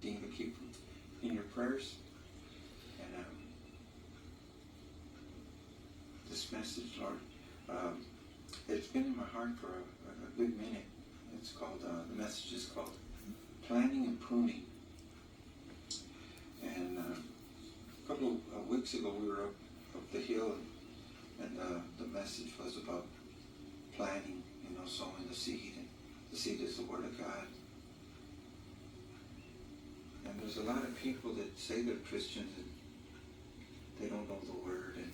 continue to keep them in your prayers. And this message, Lord, it's been in my heart for a good minute. It's called, the message is called Planning and Pruning. And a couple of weeks ago we were up the hill, and the message was about planting, sowing the seed. And the seed is the Word of God. And there's a lot of people that say they're Christians and they don't know the Word, and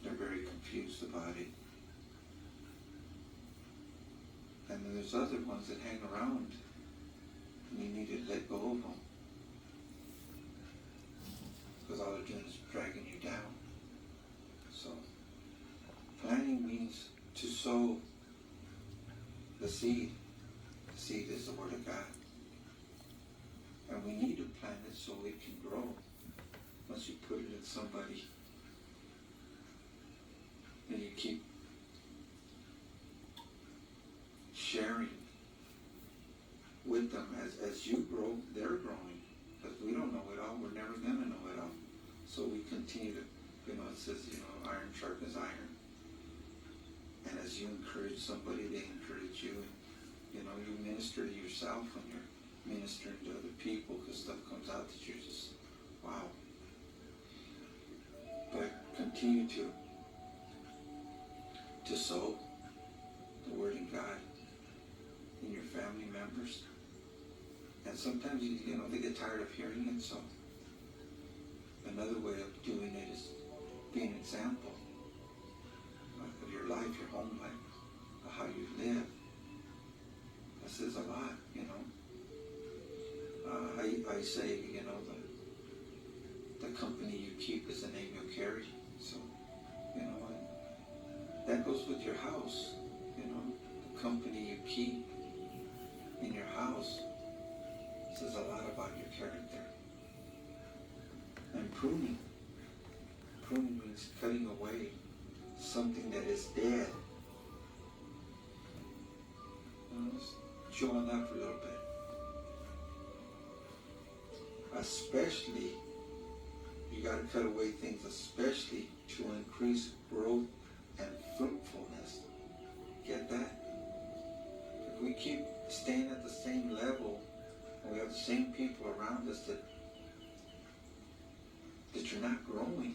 they're very confused about it. And then there's other ones that hang around, and you need to let go of them, because all they're doing is dragging you down. So, planting means to sow the seed. The seed is the Word of God. And we need to plant it so it can grow. Once you put it in somebody, and you keep sharing with them as you grow, they're growing. Because we don't know it all. We're never going to know it all. So we continue to, it says, iron sharpens iron. And as you encourage somebody, they encourage you. You minister to yourself when you're ministering to other people, because stuff comes out that you're just, wow. But continue to sow the Word of God in your family members. And sometimes, they get tired of hearing it, so another way of doing it is be an example of your life, your home life, of how you live. That says a lot, I say, the company you keep is the name you'll carry. So, and that goes with your house, the company you keep in your house says a lot about your character. And pruning means cutting away something that is dead. Let's chew on that for a little bit. Especially, you got to cut away things, especially to increase growth and fruitfulness. Get that? If we keep staying at the same level, and we have the same people around us that you're not growing.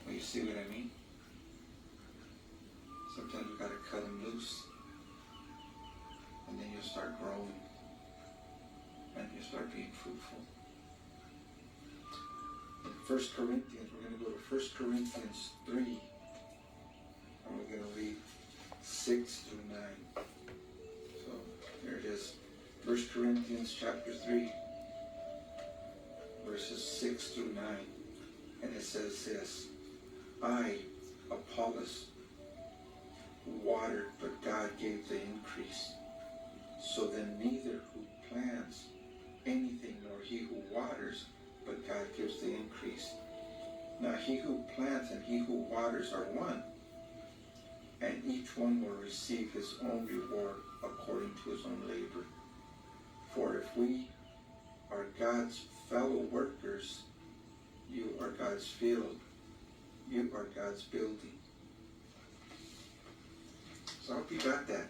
Well, you see what I mean? Sometimes you got to cut them loose, and then you'll start growing, and you'll start being fruitful. In 1 Corinthians, we're going to go to 1 Corinthians 3, and we're going to read 6 through 9. So there it is. 1 Corinthians chapter 3, verses 6 through 9. And it says this: I, Apollos, watered, but God gave the increase. So then neither who plants anything nor he who waters, but God gives the increase. Now he who plants and he who waters are one, and each one will receive his own reward according to his own labor. For if we are God's fellow workers, you are God's field, you are God's building. So I hope you got that.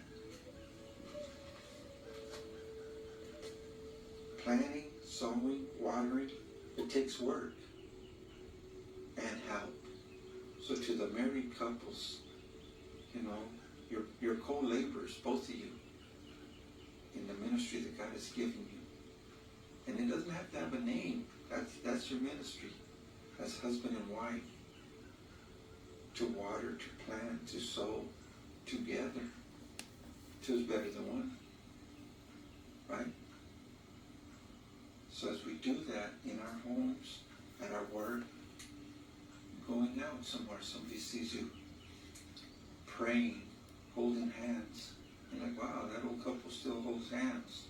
Planting, sowing, watering, it takes work and help. So to the married couples, you're co-laborers, both of you, in the ministry that God has given you. And it doesn't have to have a name. That's your ministry. As husband and wife. To water, to plant, to sow together. Two is better than one. Right? So as we do that in our homes, at our work, going out somewhere, somebody sees you praying, holding hands. You're like, wow, that old couple still holds hands.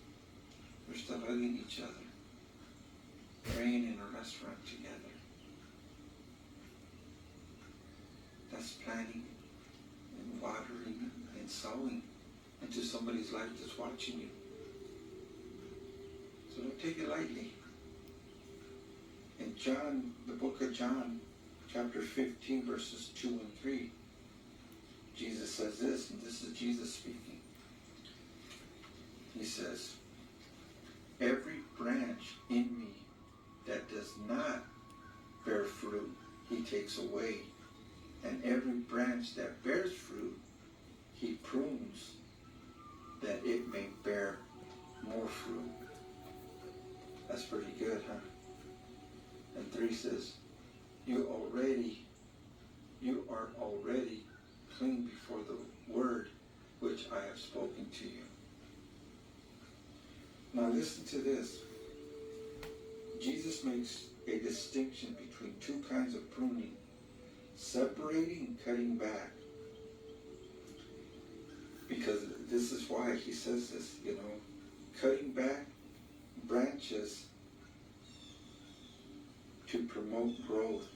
They're still hugging each other. Praying in a restaurant together. That's planting and watering and sowing. into somebody's life that's watching you. So don't take it lightly. In John, the book of John, chapter 15, verses 2 and 3, Jesus says this, and this is Jesus speaking. He says, every branch in me that does not bear fruit, he takes away. And every branch that bears fruit, he prunes, that it may bear more fruit. That's pretty good, huh? And 3 says, you are already clean before the word which I have spoken to you. Now listen to this. Jesus makes a distinction between two kinds of pruning, separating and cutting back. Because this is why he says this, cutting back branches to promote growth.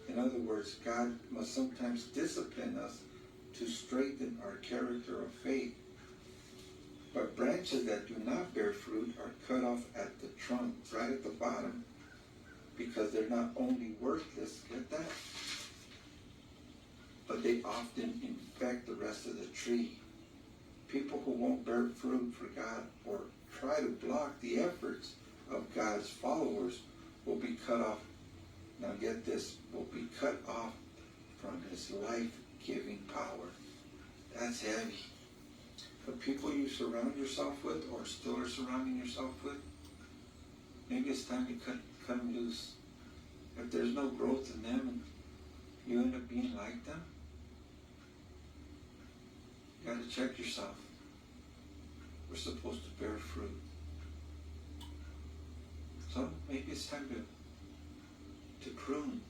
In other words, God must sometimes discipline us to strengthen our character of faith. But branches that do not bear fruit are cut off at the trunk, right at the bottom, because they're not only worthless, get that? But they often infect the rest of the tree. People who won't bear fruit for God or try to block the efforts of God's followers will be cut off. Now get this, will be cut off from his life-giving power. That's heavy. The people you surround yourself with or still are surrounding yourself with, maybe it's time to cut them loose. If there's no growth in them and you end up being like them, you got to check yourself. We're supposed to bear fruit. So maybe it's time to prune and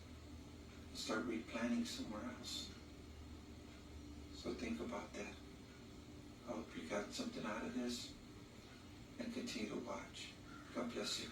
start replanting somewhere else. So think about that. I hope you got something out of this and continue to watch. God bless you.